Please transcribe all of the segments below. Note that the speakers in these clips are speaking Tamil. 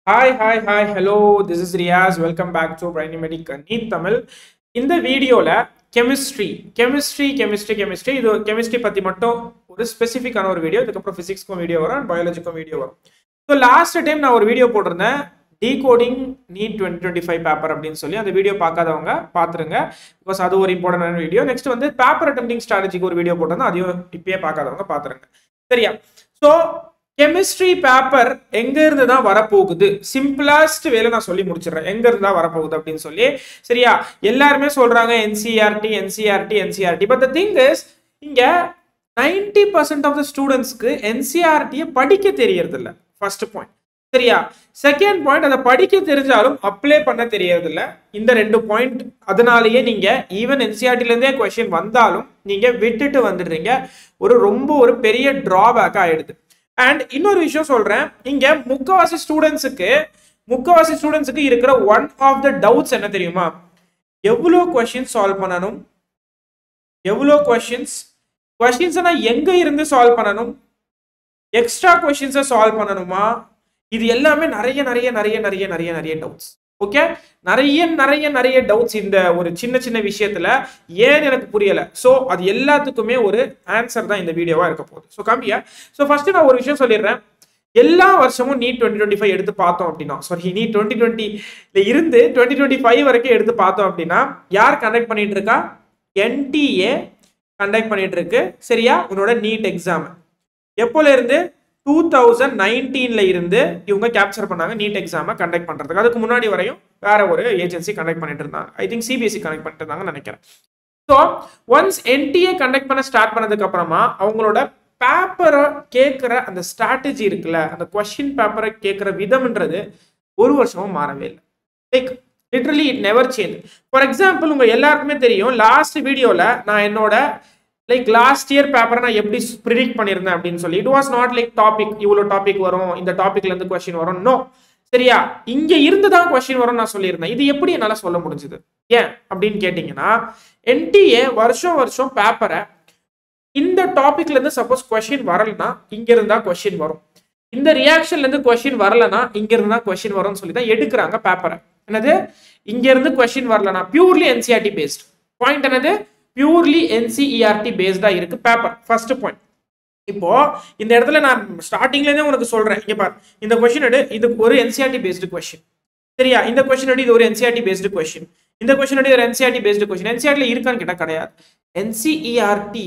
Hi, hello, this is Riaz. Welcome back to Brainymedic Neat Tamil. இந்த வீடியோல கெமிஸ்ட்ரி இது கெமிஸ்ட்ரி பத்தி மட்டும் ஒரு ஸ்பெசிஃபிக்கான ஒரு வீடியோ. இதுக்கப்புறம் பிசிக்ஸ்க்கும் வீடியோ வரும், பயாலஜிக்கும் வீடியோ வரும். ஸோ லாஸ்ட் டைம் நான் ஒரு வீடியோ போட்டிருந்தேன், டீகோடிங் நீட் 2025 பேப்பர் அப்படின்னு சொல்லி. அந்த வீடியோ பார்க்காதவங்க பார்த்துருங்க, பிகாஸ் அது ஒரு இம்பார்ட்டன்டான வீடியோ. நெக்ஸ்ட் வந்து பேப்பர் அட்டெம்ப்டிங் ஸ்ட்ராட்டஜிக்கு ஒரு வீடியோ போட்டிருந்தேன், அதையும் இப்பயே பார்க்காதவங்க பார்த்துருங்க. சரியா? ஸோ கெமிஸ்ட்ரி பேப்பர் எங்க இருந்து தான் வரப்போகுது, சிம்பிளாஸ்ட் வேலை நான் சொல்லி முடிச்சிடறேன். எங்க இருந்து தான் வரப்போகுது அப்படின்னு சொல்லி. சரியா? எல்லாருமே சொல்றாங்க NCERT. But the thing is, இங்க 90% ஆஃப் த ஸ்டூடெண்ட்ஸ்க்கு NCERT படிக்க தெரியறது இல்ல. First point. சரியா? செகண்ட் பாயிண்ட், அதை படிக்க தெரிஞ்சாலும் அப்ளை பண்ண தெரியறது இல்ல. இந்த ரெண்டு பாயிண்ட், அதனாலேயே நீங்க ஈவன் NCERTல இருந்தே கொஸ்டின் வந்தாலும் நீங்க விட்டுட்டு வந்துடுறீங்க. ரொம்ப ஒரு பெரிய டிராபேக் ஆயிடுது. அண்ட் இன்னொரு விஷயம் சொல்றேன், இங்க முக்காவாசி ஸ்டூடெண்ட்ஸுக்கு இருக்கிற ஒன் ஆஃப் த டவுட்ஸ் என்ன தெரியுமா? எவ்வளோ கொஸ்டின் சால்வ் பண்ணணும், கொஸ்டின்ஸ் எங்க இருந்து சால்வ் பண்ணணும், எக்ஸ்ட்ரா கொஸ்டின்ஸை சால்வ் பண்ணணுமா? இது எல்லாமே நிறைய டவுட்ஸ். ஓகே, நிறைய டவுட்ஸ் இந்த ஒரு சின்ன விஷயத்துல. ஏன் எனக்கு புரியல. சோ அது எல்லாத்துக்குமே ஒரு ஆன்சர் தான் இந்த வீடியோவா இருக்க போகுது. So Gambia. சோ ஃபர்ஸ்ட் நான் ஒரு விஷயம் சொல்லிடுறேன். எல்லா வருஷமும் நீட் 2025 எடுத்து பார்த்தோம் அப்படின்னா, சாரி, நீட் 2020ல இருந்து 2025 வரைக்கும் எடுத்து பார்த்தோம் அப்படின்னா, யார் கண்டக்ட் பண்ணிட்டு இருக்கா? NTA கண்டக்ட் பண்ணிட்டு இருக்கு. சரியா? உன்னோட நீட் எக்ஸாம் எப்போல இருந்து? 2019ல இருந்து இவங்க கேப்சர் பண்ணாங்க நீட் எக்ஸாமை கண்டக்ட் பண்றதுக்கு. அதுக்கு முன்னாடி வரையும் வேற ஒரு ஏஜென்சி கண்டக்ட் பண்ணிட்டு இருந்தாங்க. ஐ திங்க் CBSE கண்டக்ட் பண்ணிட்டு இருந்தாங்கன்னு நினைக்கிறேன். ஸோ ஒன்ஸ் NTA கண்டக்ட் பண்ண ஸ்டார்ட் பண்ணதுக்கு அப்புறமா அவங்களோட பேப்பரை கேட்கிற அந்த ஸ்ட்ராட்டஜி இருக்குல்ல, அந்த கொஸ்டின் பேப்பரை கேட்கிற விதம்ன்றது ஒரு வருஷமும் மாறவே இல்லை. Like literally it never change. For example, உங்க எல்லாருக்குமே தெரியும், லாஸ்ட் வீடியோல நான் என்னோட லாஸ்ட் இயர் பேப்பரை நான் எப்படி ப்ரிடிக்ட் பண்ணியிருந்தேன் அப்படின்னு சொல்லி. It was not like topic, இவ்வளோ டாபிக் வரும், இந்த டாபிக்ல இருந்து கொஸ்டின் வரும். நோ. சரியா? இங்க இருந்து தான் கொஸ்டின் வரும் நான் சொல்லியிருந்தேன். இது எப்படி என்னால சொல்ல முடிஞ்சது? ஏன் அப்படின்னு கேட்டீங்கன்னா, NTA வருஷம் பேப்பரை இந்த டாபிக்ல இருந்து சப்போஸ் கொஸ்டின் வரலன்னா இங்க இருந்தா கொஸ்டின் வரும், இந்த ரியாக்ஷன்ல இருந்து கொஸ்டின் வரலன்னா இங்க இருந்தா கொஸ்டின் வரும்னு சொல்லி தான் எடுக்கிறாங்க பேப்பரை. என்னது? இங்க இருந்து கொஸ்டின் வரலன்னா பியூர்லி NCERT பேஸ்ட். பாயிண்ட் என்னது? பியூர்லி NCERT பேஸ்டா இருக்கு பேப்பர். First point. இப்போ இந்த இடத்துல நான் ஸ்டார்டிங்ல இருந்தே உனக்கு சொல்றேன், இங்க பாரு, இந்த கொஸ்டின் எடு, இது ஒரு NCERT பேஸ்டு கொஸ்டின். சரியா? இந்த கொஸ்டின் எடு, இது ஒரு NCERT பேஸ்டு கொஸ்டின். இந்த கொஸ்டின் எடு, ஒரு NCERT பேஸ்டு கொஸ்டின். NCERTல இருக்கான்னு கேட்டா கிடையாது. NCERT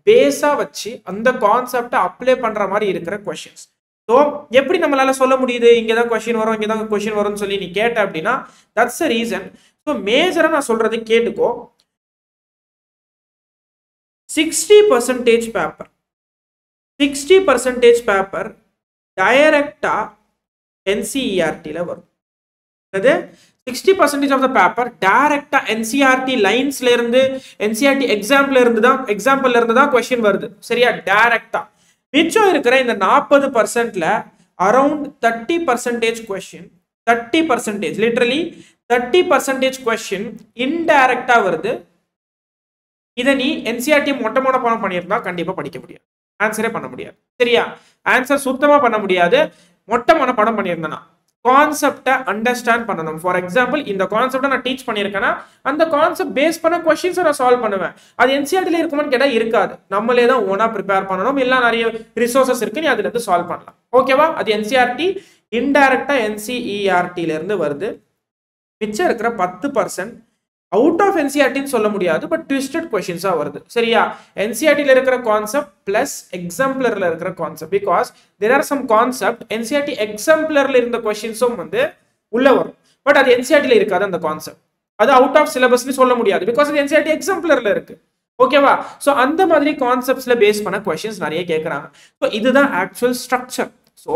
பேஸா வச்சு அந்த கான்செப்டை அப்ளை பண்ற மாதிரி இருக்கிற கொஸ்டின்ஸ். ஸோ எப்படி நம்மளால சொல்ல முடியுது இங்கதான் கொஸ்டின் வரும், இங்கதான் கொஸ்டின் வரும்னு சொல்லி நீ கேட்ட அப்படின்னா, தட்ஸ் அ ரீசன். ஸோ மேஜரா நான் சொல்றது கேட்டுக்கோ. 60% பேப்பர் டைரக்டா NCERTல வரும். அது 60% ஆஃப் த பேப்பர் டைரக்டா NCERT லைன்ஸ்ல இருந்து, NCERT எக்ஸாம்பிள்ல இருந்து தான் கொஸ்டின் வருது. சரியா? டைரக்டா. மிச்சம் இருக்கிற இந்த 40%ல அரௌண்ட் 30% கொஸ்டின், 30% லிட்டரலி 30% கொஸ்டின் இன்டைரக்டா வருது. இதை நீ NCERT மொட்டை பணம் பண்ணியிருந்தா கண்டிப்பா படிக்க முடியாது, ஆன்சரே பண்ண முடியாது. சரியா? ஆன்சர் சுத்தமா பண்ண முடியாது. மொட்டை படம் பண்ணியிருந்தேன்னா கான்செப்டை அண்டர்ஸ்டாண்ட் பண்ணணும். ஃபார் எக்ஸாம்பிள், இந்த கான்செப்டை நான் டீச் பண்ணியிருக்கேன்னா அந்த கான்செப்ட் பேஸ் பண்ண கொஸ்டின்ஸை நான் சால்வ் பண்ணுவேன். அது NCERTல இருக்குமான்னு கேட்டா இருக்காது. நம்மளே தான் ஓனா ப்ரிப்பேர் பண்ணணும். எல்லாம் நிறைய ரிசோர்சஸ் இருக்கு, நீ அதுல இருந்து சால்வ் பண்ணலாம். ஓகேவா? அது NCERT இன்டைரக்டா NCERTல இருந்து வருது. மிச்சம் இருக்கிற 10% அவுட் ஆஃப் NCERTன்னு சொல்ல முடியாது, பட் ட்விஸ்டட் கொஸ்டின்ஸா வருது. சரியா? NCERTல இருக்கிற கான்செப்ட் பிளஸ் எக்ஸாம்பிளர்ல இருக்கிற concept. Because there are some concept NCERT எக்ஸாம்பிளர்ல இருந்த கொஸ்டின்ஸும் வந்து உள்ள வரும், பட் அது NCERTல இருக்காது. அந்த கான்செப்ட் அது அவுட் ஆஃப் சிலபஸ்னு சொல்ல முடியாது, பிகாஸ் அது NCERT எக்ஸாம்பிளர்ல இருக்கு. ஓகேவா? ஸோ அந்த மாதிரி கான்செப்ட்ஸ்ல பேஸ் பண்ண கொஸ்டின்ஸ் நிறைய கேட்கறாங்க. ஸோ இதுதான் ஆக்சுவல் ஸ்ட்ரக்சர். ஸோ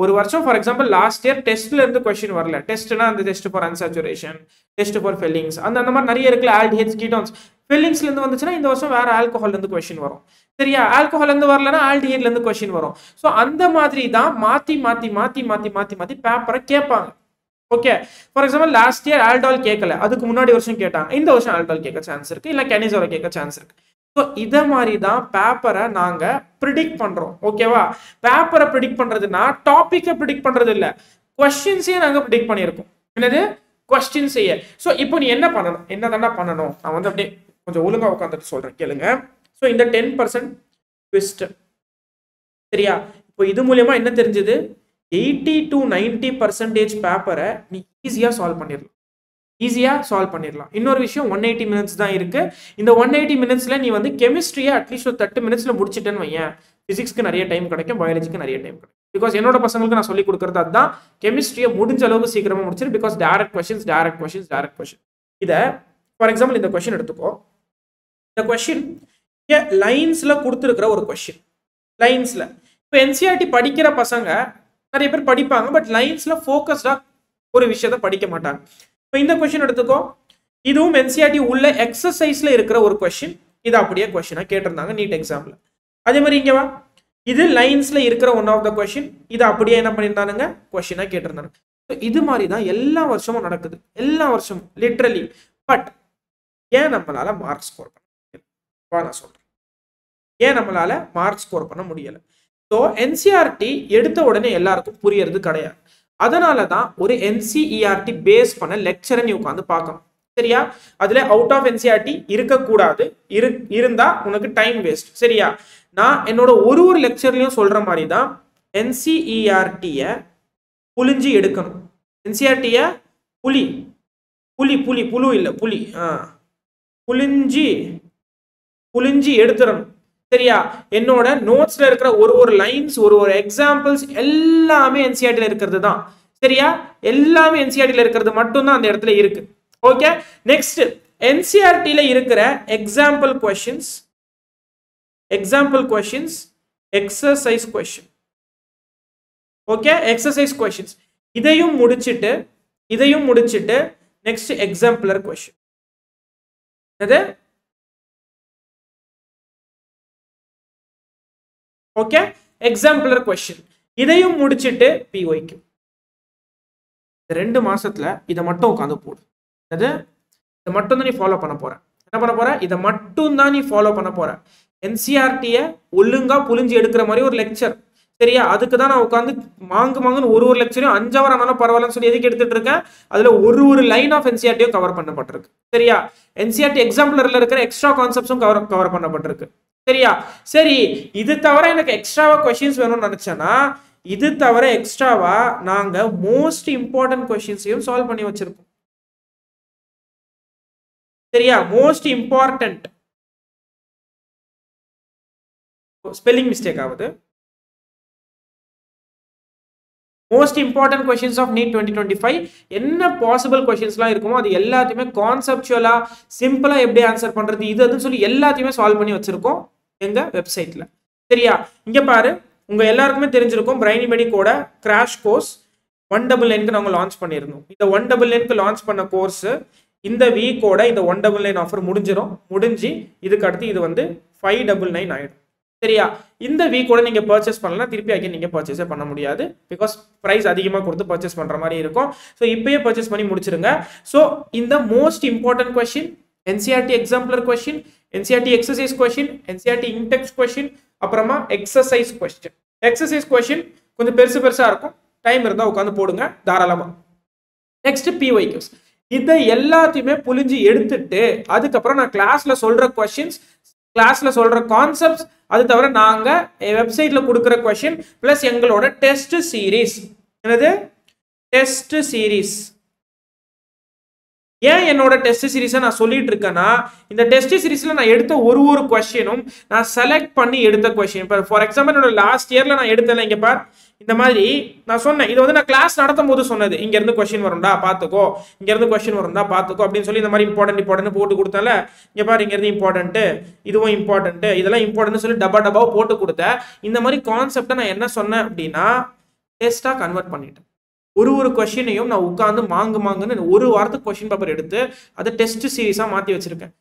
ஒரு வருஷம், ஃபார் எக்ஸாம்பிள் லாஸ்ட் இயர் டெஸ்ட்ல இருந்து கொஸ்டின் வரல. டெஸ்ட்னா அந்த test for unsaturation, test for fillings, அந்த மாதிரி நிறைய இருக்குல்ல. ஆல்டிஹைட்ஸ், கீட்டோன்ஸ், ஃபில்லிங்ஸ்ல இருந்து வந்துச்சுன்னா இந்த வருஷம் வேற ஆல்கஹால்ல இருந்து கொஸ்டின் வரும். சரியா? ஆல்கஹால்ல இருந்து வரலன்னா ஆல்டிஹைட்ல இருந்து கொஸ்டின் வரும். ஸோ அந்த மாதிரி தான் மாத்தி பேப்பரை கேட்பாங்க. Okay, for example last year aldol கேட்கல, அதுக்கு முன்னாடி வருஷம் கேட்டாங்க. இந்த வருஷம் ஆல்டால் கேட்க சான்ஸ் இருக்கு, இல்ல கெனிசோரை கேட்க சான்ஸ் இருக்கு. ஸோ இதை மாதிரி தான் பேப்பரை நாங்கள் ப்ரிடிக்ட் பண்ணுறோம். ஓகேவா? பேப்பரை ப்ரிடிக்ட் பண்ணுறதுன்னா டாப்பிக்கை ப்ரிடிக்ட் பண்ணுறது இல்லை, கொஸ்டின்ஸையே நாங்க ப்ரெடிக்ட் பண்ணியிருக்கோம். என்னது கொஸ்டின்ஸையே. ஸோ இப்போ நீ என்ன பண்ணணும், என்ன தானே பண்ணணும், நான் வந்து அப்படியே கொஞ்சம் ஒழுங்கா உட்காந்துட்டு சொல்றேன் கேளுங்க. ஸோ இந்த 10% ட்விஸ்ட் சரியா, இப்போ இது மூலமா என்ன தெரிஞ்சது, 80 to 90% பேப்பரை நீ ஈஸியா சால்வ் பண்ணிடலாம், ஈஸியா சால்வ் பண்ணிடலாம். இன்னொரு விஷயம் 180 மினிட்ஸ் தான் இருக்கு. இந்த 180 மினிட்ஸ்ல நீ வந்து கெமிஸ்ட்ரியை அட்லீஸ்ட் ஒரு 30 மினிட்ஸ்ல முடிச்சிட்டேன்னு வையேன், பிசிக்ஸ்க்கு நிறைய டைம் கிடைக்கும், பயாலஜிக்கு நிறைய டைம் கிடைக்கும். பிகாஸ் என்னோட பசங்களுக்கு நான் சொல்லி கொடுக்கறது அதுதான், கெமிஸ்ட்ரியை முடிஞ்ச அளவுக்கு சீக்கிரமா முடிச்சிரு. Because direct questions direct questions direct question. இதை ஃபார் எக்ஸாம்பிள் இந்த கொஸ்டின் எடுத்துக்கோ. இந்த கொஸ்டின் இங்கே லைன்ஸ்ல கொடுத்துருக்கிற ஒரு கொஸ்டின், லைன்ஸ்ல. இப்போ என்சிஆர்டி படிக்கிற பசங்க நிறைய பேர் படிப்பாங்க, பட் லைன்ஸ்ல ஃபோக்கஸ்டா ஒரு விஷயத்த படிக்க மாட்டாங்க. இப்போ இந்த கொஸ்டின் எடுத்துக்கோ, இதுவும் என்சிஆர்டி உள்ள எக்ஸசைஸ்ல இருக்கிற ஒரு கொஸ்டின். இது அப்படியே கொஸ்டினா கேட்டிருந்தாங்க நீட் எக்ஸாம்ல. அதே மாதிரி இங்க வா, இது லைன்ஸ்ல இருக்கிற ஒன் ஆஃப் த கொஸ்டின், இது அப்படியே என்ன பண்ணியிருந்தானுங்க கொஸ்டினா கேட்டிருந்தாங்க. இது மாதிரி தான் எல்லா வருஷமும் நடக்குது, எல்லா வருஷமும் லிட்ரலி. பட் ஏன் நம்மளால மார்க் ஸ்கோர் பண்ண முடியல, நான் சொல்றேன் ஏன் நம்மளால மார்க் ஸ்கோர் பண்ண முடியல. ஸோ என்சிஆர்டி எடுத்த உடனே எல்லாருக்கும் புரியறது கிடையாது. அதனால தான் ஒரு என்சிஇஆர்டி பேஸ் பண்ண லெக்சரை நீ உட்காந்து பார்க்கணும் சரியா. அதுல அவுட் ஆஃப் என்சிஆர்டி இருக்கக்கூடாது, இருந்தா உனக்கு டைம் வேஸ்ட் சரியா. நான் என்னோட ஒரு லெக்சர்லயும் சொல்ற மாதிரி தான் என்சிஇஆர்டிய புளிஞ்சு எடுக்கணும். என்சிஆர்டிய புலி புலி புலி புழு இல்ல புலி புளிஞ்சு எடுத்துடணும் சரியா. என்னோட நோட்ஸ்ல இருக்கிற ஒரு லைன்ஸ், ஒரு எக்ஸாம்பிள்ஸ் எல்லாமே என்சிஆர்டில இருக்கிறது தான் சரியா. எல்லாமே என்சிஆர்டில இருக்கிறது மட்டும்தான் அந்த இடத்துல இருக்கு. ஓகே, நெக்ஸ்ட் என்சிஆர்டில இருக்கிற example questions, exercise question. Okay, exercise questions இதையும் முடிச்சிட்டு நெக்ஸ்ட் எக்ஸாம்பிளர் கொஸ்டின். அது ஓகே, எக்ஸாம்பிளர் கொஸ்டின் இதையும் முடிச்சிட்டு பிஒய்க்கு. 2 மாசத்துல இதை மட்டும் உட்காந்து போடு. அது இதை மட்டும் தான் நீ ஃபாலோ பண்ண போற. என்ன பண்ண போற, இதை மட்டும் தான் நீ ஃபாலோ பண்ண போற. என்சிஆர்டியை ஒழுங்கா புளிஞ்சு எடுக்கிற மாதிரி ஒரு லெக்சர் சரியா. அதுக்கு தான் நான் உட்காந்து மாங்குன்னு ஒரு லெக்சரையும் 5 hour ஆனாலும் பரவாயில்லன்னு சொல்லி எதுக்கு எடுத்துட்டு இருக்கேன். அதுல ஒரு லைன் ஆஃப் என்சிஆர்டியும் கவர் பண்ணப்பட்டிருக்கு சரியா. என்சிஆர்டி எக்ஸாம்பிளர்ல இருக்கிற எக்ஸ்ட்ரா கான்செப்ட்ஸும் கவர் பண்ணப்பட்டிருக்கு சரியா. சரி, இது தவிர எனக்கு எக்ஸ்ட்ராவா கொஸ்டின்ஸ் வேணும்னு நினைச்சேன்னா, இது தவிர எக்ஸ்ட்ராவா நாங்க மோஸ்ட் இம்பார்ட்டன்ட் கொஸ்டின்ஸையும் சால்வ் பண்ணி வச்சிருக்கோம் சரியா. மோஸ்ட் இம்பார்ட்டன்ட் ஸ்பெல்லிங் மிஸ்டேக் ஆகுது. Most important questions of NEET 2025 என்ன பாசிபிள் கொஸ்டின்ஸ்லாம் இருக்குமோ அது எல்லாத்தையுமே கான்செப்சுவலா சிம்பிளா எப்படி ஆன்சர் பண்றது இதுன்னு சொல்லி எல்லாத்தையுமே சால்வ் பண்ணி வச்சிருக்கோம் எங்க வெப்சைட்ல சரியா. இங்க பாரு, உங்க எல்லாருக்குமே தெரிஞ்சிருக்கும் பிரைனிமெடிக்கோட கிராஷ் கோர்ஸ் 199 நாங்க லான்ச் பண்ணியிருந்தோம். இந்த 199 லான்ச் பண்ண கோர்ஸ் இந்த வீக்கோட இந்த 199 ஆஃபர் முடிஞ்சு இதுக்கு அடுத்து இது வந்து 599 ஆயிடும் சரியா. இந்த வீக்கோட நீங்க பர்ச்சேஸ் பண்ணலாம், திருப்பி ஆகி நீங்க பர்ச்சேஸே பண்ண முடியாது. பிகாஸ் பிரைஸ் அதிகமாக கொடுத்து பர்ச்சேஸ் பண்ற மாதிரி இருக்கும். ஸோ இப்பயே பர்ச்சேஸ் பண்ணி முடிச்சிருங்க. ஸோ இந்த most important question, NCERT exemplar question, NCERT exercise question, NCERT intext question, அப்புறமா எக்ஸசைஸ் கொஸ்டின். எக்ஸசைஸ் கொஸ்டின் கொஞ்சம் பெருசா இருக்கும், டைம் இருந்தா உட்காந்து போடுங்க தாராளமா. நெக்ஸ்ட் பிஒய்க்யூஸ், இதை எல்லாத்தையுமே புளிஞ்சு எடுத்துட்டு அதுக்கப்புறம் நான் கிளாஸ்ல சொல்ற கொஸ்டின்ஸ், கிளாஸ்ல சொல்ற கான்செப்ட்ஸ், அது தவிர நாங்க வெப்சைட்ல கொடுக்குற கொஸ்டின் பிளஸ் எங்களோட டெஸ்ட் சீரீஸ். என்னது டெஸ்ட் சீரீஸ்? ஏன் என்னோட டெஸ்ட் சீரீஸை நான் சொல்லிட்டு இருக்கேன்னா, இந்த டெஸ்ட் சீரீஸ்ல நான் எடுத்த ஒரு கொஸ்டினும் நான் செலக்ட் பண்ணி எடுத்த கொஸ்டின். இப்போ ஃபார் எக்ஸாம்பிள் என்னோட லாஸ்ட் இயர்ல நான் எடுத்தேன், இங்க பார் இந்த மாதிரி நான் சொன்னேன். இது வந்து நான் கிளாஸ் நடத்தும் போது சொன்னது, இங்க இருந்து கொஸ்டின் வரும்டா பாத்துக்கோ, இங்க இருந்து கொஸ்டின் வரும்டா பாத்துக்கோ அப்படின்னு சொல்லி இந்த மாதிரி இம்பார்ட்டன்ட் போட்டு கொடுத்தேன்ல. இங்க பாரு, இங்க இருந்து இம்பார்ட்டன்ட், இதுவும் இம்பார்ட்டன்ட், இதெல்லாம் இம்பார்ட்டன்ட் சொல்லி டப்பாவை போட்டு கொடுத்தேன். இந்த மாதிரி கான்செப்டை நான் என்ன சொன்னேன் அப்படின்னா, டெஸ்டா கன்வெர்ட் பண்ணிட்டேன். ஒரு கொஸ்டினையும் நான் உட்காந்து மாங்குன்னு ஒரு வாரத்துக்கு கொஸ்டின் பேப்பர் எடுத்து அதை டெஸ்ட் சீரீஸா மாத்தி வச்சிருக்கேன்.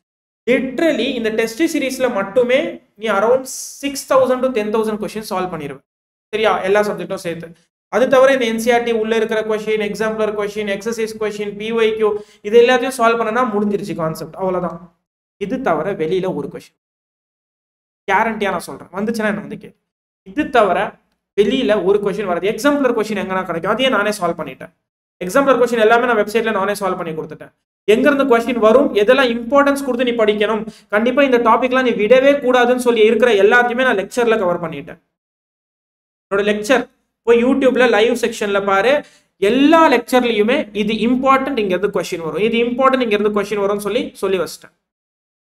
லிட்ரலி இந்த டெஸ்ட் சீரீஸ்ல மட்டுமே நீ அரௌண்ட் 6000 to 10,000 கொஸ்டின் சால்வ் பண்ணிடுவேன் சரியா, எல்லா சப்ஜெக்டும் சேர்த்து. அது தவிர இந்த என்சிஆர்டி உள்ள இருக்கிற question, எக்ஸாம்பிளர் question, exercise question, PYQ, இது எல்லாத்தையும் சால்வ் பண்ணனா முடிஞ்சிருச்சு கான்செப்ட், அவ்வளவுதான். இது தவிர வெளியில ஒரு கொஸ்டின் கேரண்டியா நான் சொல்றேன், வந்துச்சுன்னா என்ன வந்து கேட்கு. இது தவிர வெளியில ஒரு கொஸ்டின் வராது. எக்ஸாம்பிளர் கொஸ்டின் எங்கன்னா கிடைக்கும், அதையே நானே சால்வ் பண்ணிட்டேன். எக்ஸாம்பிளர் கொஸ்டின் எல்லாமே நான் வெப்சைட்ல நானே சால்வ் பண்ணி கொடுத்துட்டேன். எங்க இருந்து கொஸ்டின் வரும், எதெல்லாம் இம்பார்ட்டன்ஸ் கொடுத்து நீ படிக்கணும், கண்டிப்பா இந்த டாபிக்லாம் நீ விடவே கூடாதுன்னு சொல்லி இருக்கிற எல்லாத்தையுமே நான் லெக்சர்ல கவர் பண்ணிட்டேன். என்னோட லெக்சர் போய் யூடியூப்ல லைவ் செக்ஷன்ல பாரு, எல்லா லெக்சர்லயுமே இது இம்பார்ட்டன்ட், இங்க இருந்து கொஸ்டின் வரும், இது இம்பார்ட்டன்ட், இங்க இருந்து கொஸ்டின் வரும்னு சொல்லி வச்சிட்டேன்.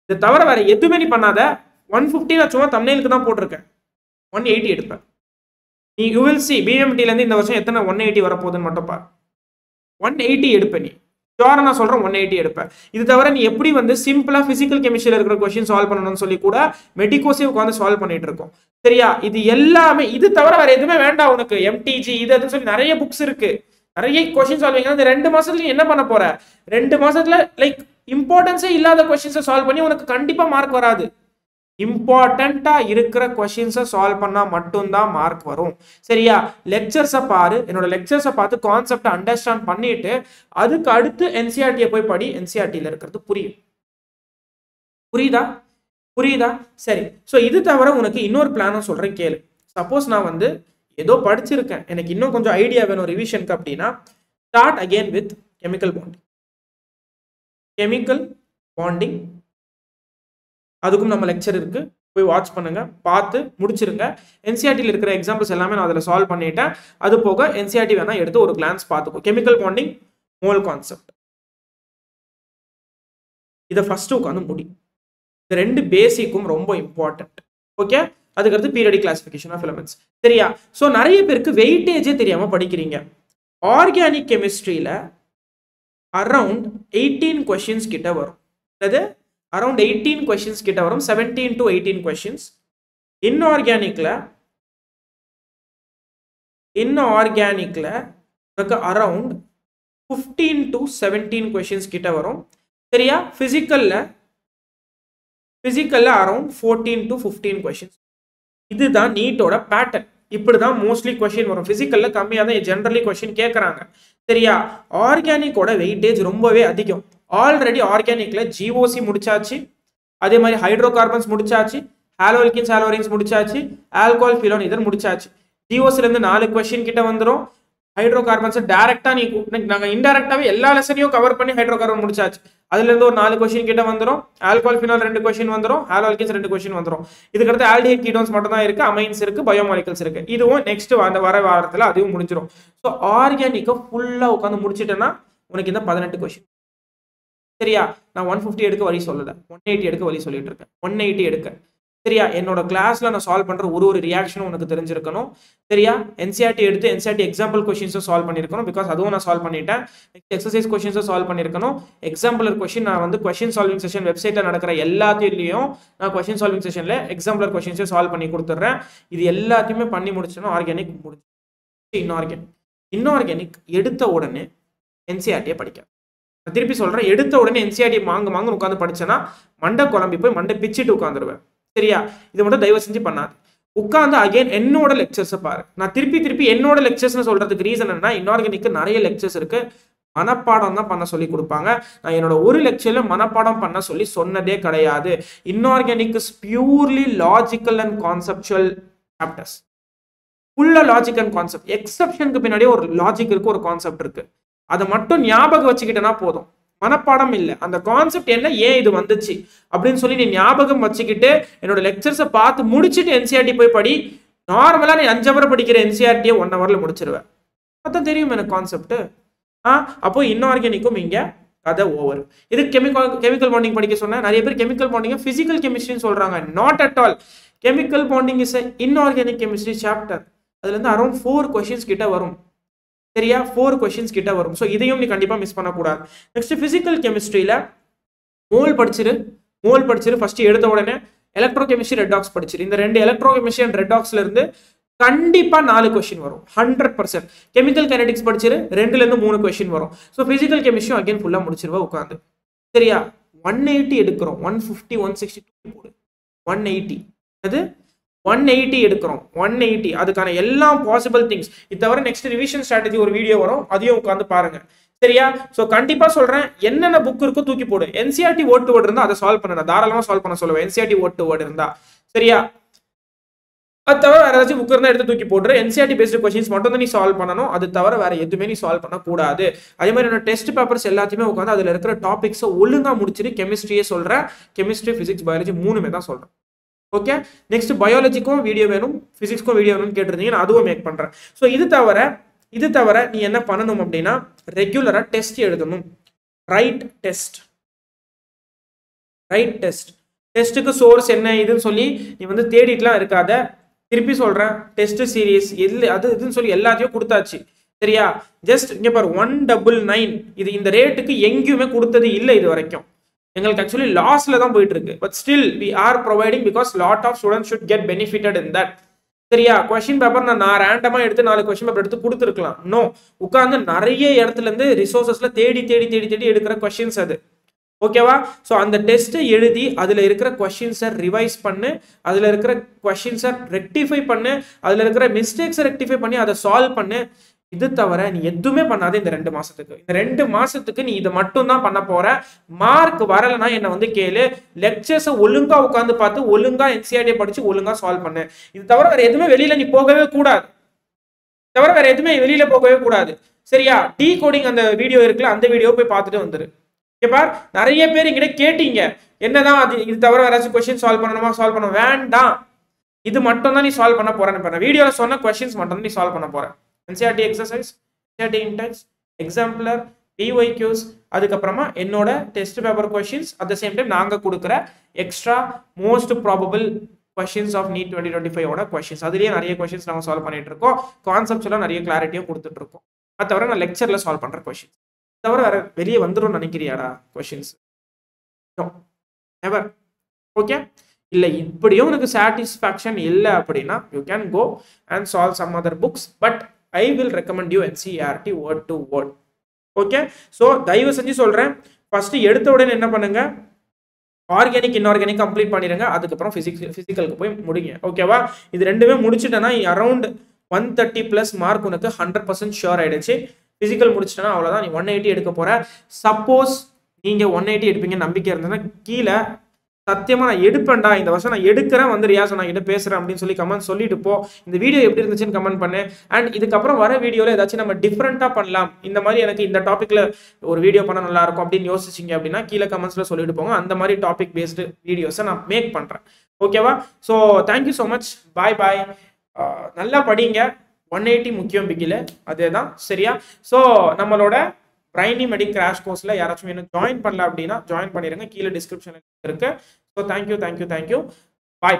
இது தவிர வேற எதுவுமே நீ பண்ணாத. 150 நான் சும்மா தம்ப்நெயிலுக்கு தான் போட்டிருக்கேன். 180 எடுப்பேன். நீ யூ வில் சி பிஎம்டில இருந்து இந்த வருஷம் எத்தனை 180 வரப்போகுதுன்னு மட்டும் பாரு. 180 எடுப்பேன். நீ ஷுவரா நான் சொல்றேன் 180 எடுப்பேன். இது தவிர நீ எப்படி வந்து சிம்பிளா பிசிக்கல் கெமிஸ்ட்ரியில இருக்கிற கொஸ்டின் சால்வ் பண்ணணும்னு சொல்லி கூட மெடிக்கோஸே உட்காந்து சால்வ் பண்ணிட்டு இருக்கோம். சரியா? இது எல்லாமே, இது தவிர வேற எதுவுமே வேண்டாம் உனக்கு. எம்டிஜி இது அதுன்னு சொல்லி நிறைய புக்ஸ் இருக்கு, நிறைய கொஸ்டின் சால்விங். இந்த 2 மாசத்துல என்ன பண்ண போற? 2 மாசத்துல லைக் இம்பார்ட்டன்ஸே இல்லாத கொஸ்டின்ஸை சால்வ் பண்ணி உனக்கு கண்டிப்பா மார்க் வராது. இம்பார்ட்டண்டா இருக்கிற கொஸ்டின்ஸை சால்வ் பண்ணா மட்டும்தான் மார்க் வரும். சரியா? லெக்சர்ஸை பாரு, என்னோட லெக்சர்ஸை பார்த்து கான்செப்டை அண்டர்ஸ்டாண்ட் பண்ணிட்டு அதுக்கு அடுத்து என்சிஆர்டியை போய் படி. என்சிஆர்டியில் இருக்கிறது புரியும். புரியுதா? சரி. ஸோ இது தவிர உனக்கு இன்னொரு பிளானும் சொல்றேன் கேளு. சப்போஸ் நான் வந்து ஏதோ படிச்சிருக்கேன், எனக்கு இன்னும் கொஞ்சம் ஐடியா வேணும் ரிவிஷனுக்கு அப்படின்னா, start again with chemical bonding. அதுக்கும் நம்ம லெக்சர் இருக்கு, போய் வாட்ச் பண்ணுங்க, பார்த்து முடிச்சிருங்க. என்சிஆர்டியில் இருக்கிற எக்ஸாம்பிள்ஸ் எல்லாமே நான் அதில் சால்வ் பண்ணிட்டேன். அது போக என்சிஆர்டி வேணா எடுத்து ஒரு கிளான்ஸ் பார்த்துக்கோ. கெமிக்கல் பாண்டிங், மோல் கான்செப்ட், இதை ஃபர்ஸ்ட் உட்காந்து முடி. இந்த 2 பேசிக்கும் ரொம்ப இம்பார்ட்டன்ட். ஓகே? அதுக்கடுத்து பீரியடிக் கிளாசிஃபிகேஷன் ஆஃப் எலிமெண்ட்ஸ். சரியா? ஸோ நிறைய பேருக்கு வெயிட்டேஜே தெரியாம படிக்கிறீங்க. ஆர்கானிக் கெமிஸ்ட்ரியில அரௌண்ட் 18 கொஸ்டின்ஸ் கிட்ட வரும். அது அரௌண்ட் 18 கொஸ்டின்ஸ் கிட்ட வரும். 17 to 18 கொஸ்டின்ஸ். இன்ஆர்கானிக்ல உங்களுக்கு அரௌண்ட் 15 to 17 கொஸ்டின்ஸ் கிட்ட வரும். சரியா? பிசிக்கல்ல அரௌண்ட் 14 to 15 கொஸ்டின்ஸ். இதுதான் நீட்டோட பேட்டர்ன். இப்படிதான் மோஸ்ட்லி கொஸ்டின் வரும். பிசிக்கல்ல கம்மியாக தான் ஜென்ரலி கொஸ்டின் கேட்கறாங்க. சரியா? ஆர்கானிக்கோட வெயிட்டேஜ் ரொம்பவே அதிகம். ஆல்ரெடி ஆர்கானிக்ல ஜிஓசி முடிச்சாச்சு, அதே மாதிரி ஹைட்ரோ கார்பன்ஸ் முடிச்சாச்சு, ஹாலோல்கின்ஸ் ஹாலோரின்ஸ் முடிச்சாச்சு, ஆல்கோஹால் ஃபினோல் இதர் முடிச்சாச்சு. ஜிஓசில இருந்து 4 கொஸ்டின் கிட்ட வந்துடும். ஹைட்ரோ கார்பன்ஸ் டைரக்டா நாங்க இன்டைரக்டாவே எல்லா லெசனையும் கவர் பண்ணி ஹைட்ரோ கார்பன் முடிச்சாச்சு. அதுல இருந்து ஒரு 4 கொஸ்டின் கிட்ட வந்துடும். ஆல்கோஹால் ஃபினால் 2 கொஸ்டின் வந்துடும். ஹாலோல்கின்ஸ் 2 கொஸ்டின் வந்துடும். இதுக்கு அடுத்து ஆல்டிஹைட் கீட்டோன்ஸ் மட்டும் தான் இருக்கு, அமைன்ஸ் இருக்கு, பயோமாலிகல்ஸ் இருக்கு. இதுவும் நெக்ஸ்ட் வர வாரத்துல அதுவும் முடிஞ்சிடும். ஸோ ஆர்கானிக்கை ஃபுல்லா உட்காந்து முடிச்சிட்டேன்னா உனக்கு இந்த 18 கொஸ்டின். சரியா? நான் 150 எடுக்க வழி சொல்லல, 180 எடுக்க வழி சொல்லிட்டு இருக்கேன். 180 எடுக்க. சரியா? என்னோட கிளாஸ்ல நான் சால்வ் பண்ற ஒரு ரியாக்ஷனும் உனக்கு தெரிஞ்சிருக்கணும். சரியா? என்சிஆர்டி எடுத்து என்சிஆர்டி எக்ஸாம்பிள் கொஸ்டின்ஸை சால்வ் பண்ணிருக்கணும். பிகாஸ் அதுவும் நான் சால்வ் பண்ணிட்டேன். எக்ஸசைஸ் கொஸ்டின்ஸை சால்வ் பண்ணிருக்கணும். எக்ஸாம்பிளர் கொஸ்டின் நான் வந்து கொஸ்டின் சால்விங் செஷன் வெப்சைட்ல நடக்கிற எல்லாத்தையும் நான் கொஸ்டின் சால்விங் செஷன்ல எக்ஸாம்பிளர் கொஸ்டின்ஸை சால்வ் பண்ணி கொடுத்துட்றேன். இது எல்லாத்தையுமே பண்ணி முடிச்சோன்னா ஆர்கானிக் முடிஞ்சு. இன்ஆர்கானிக் எடுத்த உடனே என்சிஆர்டியை படிக்க. நான் திருப்பி சொல்றேன், எடுத்த உடனே என்சிஆர்டி மாங்கு உட்காந்து படிச்சேன்னா மண்டை குழம்பி போய் மண்டை பிச்சுட்டு உட்காந்துருவேன். சரியா? இது மட்டும் தயவு செஞ்சு பண்ணாது. உட்காந்து அகைன் என்னோட லெக்சர்ஸை பாரு. நான் திருப்பி என்னோட லெக்சர்ஸ்னு சொல்றதுக்கு ரீசன் என்ன, இன்ஆர்கானிக்கு நிறைய லெக்சர்ஸ் இருக்கு, மனப்பாடம் தான் பண்ண சொல்லி கொடுப்பாங்க. நான் என்னோட ஒரு லெக்சர்ல மனப்பாடம் பண்ண சொல்லி சொன்னதே கிடையாது. Inorganic is purely logical and conceptual chapters. ஃபுல்லா லாஜிக் அண்ட் கான்செப்ட். எக்ஸப்ஷனுக்கு பின்னாடியே ஒரு லாஜிக் இருக்கு, ஒரு கான்செப்ட் இருக்கு. அதை மட்டும் ஞாபகம் வச்சுக்கிட்டேன்னா போதும். மனப்பாடம் இல்லை, அந்த கான்செப்ட் என்ன, ஏன் இது வந்துச்சு அப்படின்னு சொல்லி நீ ஞாபகம் வச்சுக்கிட்டு என்னோட லெக்சர்ஸை பார்த்து முடிச்சுட்டு என்சிஆர்டி போய் படி. நார்மலா நீ 5 hour படிக்கிற என்சிஆர்டியை 1 hourல முடிச்சிருவேன். அதான் தெரியும் எனக்கு கான்செப்ட். அப்போ இன்ஆர்கானிக்கும் இங்க கதை ஓவர். இது கெமிக்கல் பாண்டிங் படிக்க சொன்னா நிறைய பேர் கெமிக்கல் பாண்டிங் பிசிக்கல் கெமிஸ்ட்ரின்னு சொல்றாங்க. Not at all. Chemical bonding is inorganic chemistry chapter. அதுல இருந்து அரௌண்ட் 4 கொஸ்டின்ஸ் கிட்ட வரும். சரியா? 4 கொஸ்டின்ஸ் கிட்ட வரும். ஸோ இதையும் நீ கண்டிப்பா மிஸ் பண்ணக்கூடாது. நெக்ஸ்ட் பிசிக்கல் கெமிஸ்ட்ரியில மோல் படிச்சிரு. ஃபர்ஸ்ட் எடுத்த உடனே எலக்ட்ரோ கெமிஸ்ட்ரி, ரெடாக்ஸ் படிச்சிரு. இந்த 2 எலக்ட்ரோ கெமிஸ்ட்ரி அண்ட் ரெடாக்ஸ்ல இருந்து கண்டிப்பா 4 கொஸ்டின் வரும் 100%. கெமிக்கல் கைனடிக்ஸ் படிச்சிரு, 2ல இருந்து 3 கொஸ்டின் வரும். ஸோ பிசிக்கல் கெமிஸ்ட்ரி அகைன் ஃபுல்லா முடிச்சிருவா உட்காந்து. சரியா? 180 எடுக்கிறோம். 150 162 போடு. 180 அது 180 எடுக்கிறோம். 180 அதுக்கான எல்லா பாசிபிள் திங்ஸ். இது தவிர நெக்ஸ்ட் ரிவிஷன் ஸ்ட்ராட்டஜி ஒரு வீடியோ வரும், அதையும் உட்காந்து பாருங்க. சரியா? சோ கண்டிப்பா சொல்றேன், என்னென்ன புக் இருக்கோ தூக்கி போடு. என்சிஆர்டி வேர்ட் டு வேர்ட் இருந்தா அதை சால்வ் பண்ண தாராளமா சால்வ் பண்ண சொல்லுவேன். என்சிஆர்டி வேர்ட் டு வேர்ட் இருந்தா. சரியா? அது தவிர வேற ஏதாச்சும் புக் இருந்தால் எடுத்து தூக்கி போட்டுரு. என்சிஆர்டி பேஸ்டு கொஸ்டின்ஸ் மட்டும் தான் நீ சால்வ் பண்ணணும். அது தவிர வேற எதுவுமே நீ சால்வ் பண்ணக்கூடாது. அதே மாதிரி என்னோட டெஸ்ட் பேப்பர்ஸ் எல்லாத்தையுமே உட்காந்து அதில் இருக்கிற டாபிக்ஸை ஒழுங்கா முடிச்சுட்டு கெமிஸ்ட்ரியே சொல்கிறேன், கெமிஸ்ட்ரி ஃபிசிக்ஸ் பயாலஜி 3மே தான் சொல்கிறேன். ஓகே, நெக்ஸ்ட் பயாலஜிக்கும் வீடியோ வேணும், ஃபிசிக்ஸ்க்கும் வீடியோ வேணும்னு கேட்டிருந்தீங்க, நான் அதுவும் மேக் பண்ணுறேன். ஸோ இது தவிர நீ என்ன பண்ணணும் அப்படின்னா ரெகுலராக டெஸ்ட் எழுதணும். ரைட் டெஸ்ட்டுக்கு சோர்ஸ் என்ன இதுன்னு சொல்லி நீ வந்து தேடிட்டுலாம் இருக்காத. திருப்பி சொல்கிறேன், டெஸ்ட் சீரீஸ் அது இதுன்னு சொல்லி எல்லாத்தையும் கொடுத்தாச்சு, சரியா? ஜஸ்ட் இங்கே பாரு 199 இது இந்த ரேட்டுக்கு எங்கேயுமே கொடுத்தது இல்லை இது வரைக்கும். எங்களுக்கு ஆக்சுவலி லாஸ்ல தான் போயிட்டு இருக்கு. But still we are providing because lot of students should get benefitted in that. சரியா? கொஸ்டின் பேப்பர் நான் ரேண்டமா எடுத்து 4 கொஸ்டின் பேப்பர் எடுத்து கொடுத்துருக்கலாம். நோ, உட்கார்ந்து நிறைய இடத்துல இருந்து ரிசோர்சஸ்ல தேடி எடுக்கிற கொஸ்டின்ஸ் அது. ஓகேவா? ஸோ அந்த டெஸ்ட்டை எழுதி அதில் இருக்கிற கொஸ்டின்ஸை ரிவைஸ் பண்ணு, அதில் இருக்கிற கொஸ்டின்ஸை ரெக்டிஃபை பண்ணு, அதில் இருக்கிற மிஸ்டேக்ஸை ரெக்டிஃபை பண்ணி அதை சால்வ் பண்ணு. இது தவிர நீ எதுவுமே பண்ணாத இந்த 2 மாசத்துக்கு. இந்த 2 மாசத்துக்கு நீ இதை மட்டும் தான் பண்ண போற. மார்க் வரலைன்னா என்ன வந்து கேளு. லெக்சர்ஸை ஒழுங்கா உட்காந்து பார்த்து ஒழுங்கா என்சிஆர்டியை படிச்சு ஒழுங்கா சால்வ் பண்ணு. இது தவிர வேற எதுவுமே வெளியில நீ போகவே கூடாது. சரியா? டீ கோடிங் அந்த வீடியோ இருக்குல்ல, அந்த வீடியோ போய் பார்த்துட்டு வந்துரு. பார், நிறைய பேர் என்கிட்ட கேட்டீங்க என்னதான் அது, இது தவிர வேற ஏதாச்சும் கொஸ்டின் சால்வ் பண்ண வேண்டாம். இது மட்டும் தான் நீ சால்வ் பண்ண போறேன்னு வீடியோல சொன்ன கொஸ்டின்ஸ் மட்டும் தான் நீ சால்வ் பண்ண போற. NCERT exercise, NCERT index, exemplar, PYQs, அதுக்கப்புறமா என்னோட test paper questions, at the same time நாங்க கொடுக்குற extra most probable questions of NEET 2025 ஓட கொஸ்டின்ஸ். அதுலயே நிறைய கொஸ்டின்ஸ் நாங்கள் சால்வ் பண்ணிட்டு இருக்கோம். கான்செப்ட்ஸ் எல்லாம் நிறைய கிளாரிட்டியும் கொடுத்துட்டு இருக்கோம். அது தவிர நான் லெக்சர்ல சால்வ் பண்ற கொஸ்டின்ஸ் தவிர வேற வெளியே வந்துடும் நினைக்கிறியாடா கொஸ்டின்ஸ்? நெவர். ஓகே, இல்லை இப்படியும் உனக்கு சாட்டிஸ்ஃபேக்ஷன் இல்லை அப்படின்னா you can go and solve some other books. But I will recommend you NCERT word to word. Okay, so தயவு செஞ்சு சொல்றேன், ஃபர்ஸ்ட் எடுத்த உடனே என்ன பண்ணுங்க, ஆர்கானிக் இன்ஆர்கானிக் கம்ப்ளீட் பண்ணிடுங்க. அதுக்கப்புறம் பிசிக்கலுக்கு போய் முடிங்க. ஓகேவா? இது ரெண்டுமே முடிச்சுட்டேன்னா அரௌண்ட் 130+ மார்க் உனக்கு 100% ஷியோர் ஆயிடுச்சு. பிசிக்கல் முடிச்சிட்டேன்னா அவ்வளோதான், நீ 180 எடுக்க போற. சப்போஸ் நீங்க 180 எடுப்பீங்க நம்பிக்கை இருந்ததுன்னா கீழே சத்தியமா நான் எடுப்பேன்டா, இந்த வருஷம் நான் எடுக்கிறேன், வந்து ரியாஸ் நான் கிட்ட பேசுறேன் அப்படின்னு சொல்லி கமெண்ட் சொல்லிட்டு போ. இந்த வீடியோ எப்படி இருந்துச்சுன்னு கமெண்ட் பண்ணு. அண்ட் இதுக்கப்புறம் வர வீடியோல ஏதாச்சும் நம்ம டிஃப்ரெண்டா பண்ணலாம், இந்த மாதிரி எனக்கு இந்த டாபிக்ல ஒரு வீடியோ பண்ண நல்லா இருக்கும் அப்படின்னு யோசிச்சிங்க அப்படின்னா கீழே கமெண்ட்ஸ்ல சொல்லிட்டு போங்க. அந்த மாதிரி டாபிக் பேஸ்டு வீடியோஸை நான் மேக் பண்றேன். ஓகேவா? ஸோ தேங்க்யூ ஸோ மச், பாய் பாய். நல்லா படிங்க, 180 முக்கியம் பிகில, அதே தான். சரியா? ஸோ நம்மளோட பிரைனி மெடிக் கிராஷ் கோர்ஸ்ல யாராச்சும் என்ன ஜாயின் பண்ணல அப்படின்னா ஜாயின் பண்ணிடுங்க, கீழே டிஸ்கிரிப்ஷன்ல இருக்கு. So thank you. பாய்.